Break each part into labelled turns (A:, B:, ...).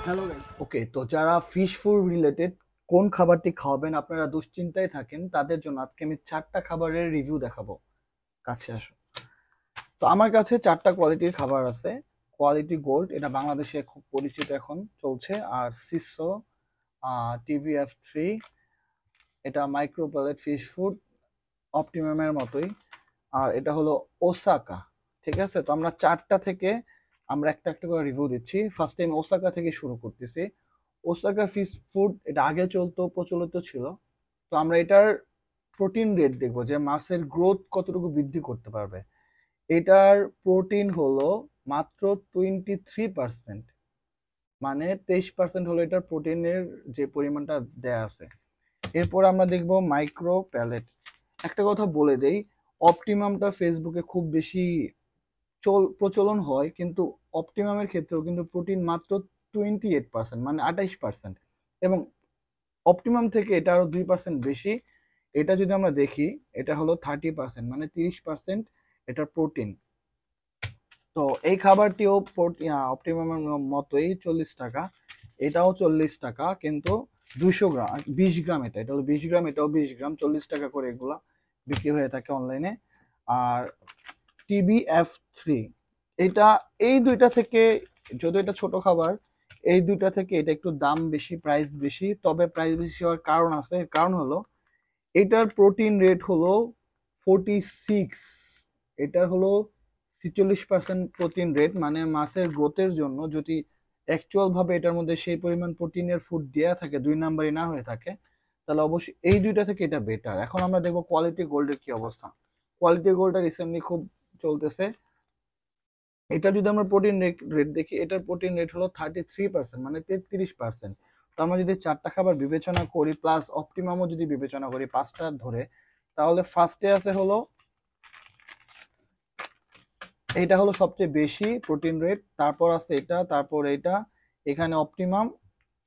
A: Hello guys, ওকে। তো যারা fish food related কোন খাবারটি খাওয়াবেন আপনারা দুশ্চিন্তায় থাকেন, তাদের জন্য আজকে আমি 4টা খাবারের রিভিউ দেখাবো। কাছে আসো। তো আমার কাছে 4টা কোয়ালিটির খাবার আছে। কোয়ালিটি গোল্ড, এটা বাংলাদেশে খুব পরিচিত এখন চলছে। আর সিসো TBF3, এটা মাইক্রো প্যালেট ফিশ ফুড, অপটিমামের মতোই। আর এটা হলো ওসাকা। ঠিক আছে, তো আমরা 4টা থেকে আমরা একটা একটা করে রিভিউ দিচ্ছি। ফার্স্ট টাইম ওসাকা থেকে শুরু করতেছি। ওসাকা ফিশ ফুড এটা আগে চলতো, প্রচলিত ছিল। তো আমরা এটার প্রোটিন রেট দেখবো যে মাছের গ্রোথ কতটুকু বৃদ্ধি করতে পারবে। এটার প্রোটিন হলো মাত্র 23%, মানে 23% হলো এটার প্রোটিনের যে পরিমাণটা দেয়া আছে। এরপর আমরা দেখবো মাইক্রো প্যালেট। একটা কথা বলে দেই, অপটিমামটা ফেসবুকে খুব বেশি প্রচলন হয়, কিন্তু অপটিমামের ক্ষেত্রেও কিন্তু প্রোটিন মাত্র 28%, মানে 28%। এবং অপটিমাম থেকে এটা আরো 2% বেশি। এটা যদি আমরা দেখি, এটা হলো 30%, মানে 30% এটার প্রোটিন। তো এই খাবারটিও অপটিমামের মতোই 40 টাকা। এটাও 40 টাকা, কিন্তু 200 গ্রাম 20 গ্রাম। এটা হলো 20 গ্রাম, এটাও 20 গ্রাম, 40 টাকা করে এগুলা বিক্রি হয়ে থাকে অনলাইনে। আর TBF3, এটা এই দুইটা থেকে, যদি এটা ছোট খাবার, এই দুইটা থেকে এটা একটু দাম বেশি, প্রাইস বেশি। তবে প্রাইস বেশি হওয়ার কারণ আছে। এর কারণ হলো এটার প্রোটিন রেট হলো 46, এটার হলো 46% প্রোটিন রেট। মানে মাছের গ্রোথের জন্য যদি অ্যাকচুয়াল ভাবে এটার মধ্যে সেই পরিমাণ প্রোটিনের ফুড দেয়া থাকে, 2 নাম্বারই না হয়ে থাকে, তাহলে অবশ্যই এই দুইটা থেকে এটা বেটার। এখন আমরা দেখবো কোয়ালিটি গোল্ডের কি অবস্থা। কোয়ালিটি গোল্ডটা রিসেন্টলি খুব চলতেছে। এটা যদি আমরা প্রোটিন রেট দেখি, এটার প্রোটিন রেট হলো 33%, মানে 33%। তো আমরা যদি 4টা খাবার বিবেচনা করি, প্লাস অপটিমামও যদি বিবেচনা করি 5টা ধরে, তাহলে ফার্স্টে আছে হলো, এটা হলো সবচেয়ে বেশি প্রোটিন রেট, তারপর আছে এটা, তারপর এটা, এখানে অপটিমাম,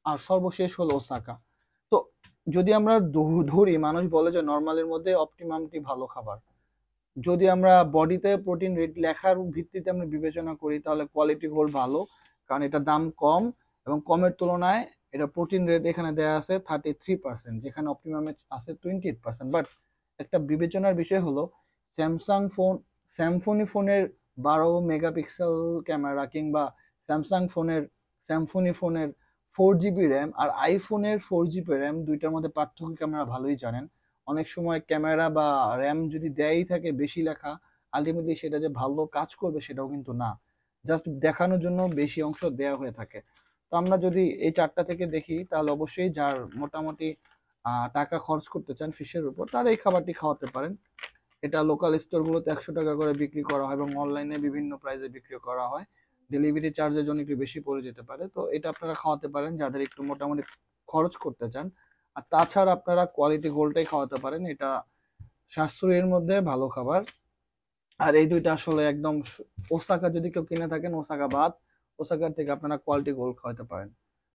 A: আর সর্বশেষ হলো ওসাকা। তো যদি আমরা ধরি, মানুষ বলে যে নর্মালের মধ্যে অপটিমামটি ভালো খাবার। যদি আমরা বডিতে প্রোটিন রেট লেখার ভিত্তিতে আমরা বিবেচনা করি, তাহলে কোয়ালিটি গোল্ড ভালো, কারণ এটার দাম কম এবং কমের তুলনায় এটা প্রোটিন রেট এখানে দেওয়া আছে 33%, যেখানে অপটিমামে আছে 28%। বাট একটা বিবেচনার বিষয় হলো, স্যামসাং ফোন, স্যামফোনি ফোনের 12 মেগাপিক্সেল ক্যামেরা, কিংবা স্যামসাং ফোনের, স্যামফোনি ফোনের 4 জিবি র্যাম, আর আইফোনের 4 জিবি র্যাম, দুইটার মধ্যে পার্থক্য ক্যামেরা ভালোই জানেন। অনেক সময় ক্যামেরা বা র্যাম যদি দেয়াই থাকে বেশি লেখা, আলটিমেটলি সেটা যে ভালো কাজ করবে সেটাও কিন্তু না, জাস্ট দেখানোর জন্য বেশি অংশ দেয়া হয়ে থাকে। তো আমরা যদি এই 4টা থেকে দেখি, তাহলে অবশ্যই যার মোটামুটি টাকা খরচ করতে চান ফিশের উপর, তারা এই খাবারটি খাওয়াতে পারেন। এটা লোকাল স্টোরগুলোতে 100 টাকা করে বিক্রি করা হয় এবং অনলাইনে বিভিন্ন প্রাইসে বিক্রি করা হয়। ডেলিভারি চার্জের জন্য একটু বেশি পড়ে যেতে পারে। তো এটা আপনারা খাওয়াতে পারেন যাদের একটু মোটামুটি খরচ করতে চান। আর তাছাড়া আপনারা কোয়ালিটি গোল্ডটাই খাওয়াতে পারেন, এটা সাশ্রয়ের মধ্যে ভালো খাবার। আর এই দুইটা আসলে একদম ওসাকা যদি কেউ কিনে থাকেন, ওসাকা বাদ, ওসাকার থেকে আপনারা কোয়ালিটি গোল্ড খাওয়াতে পারেন।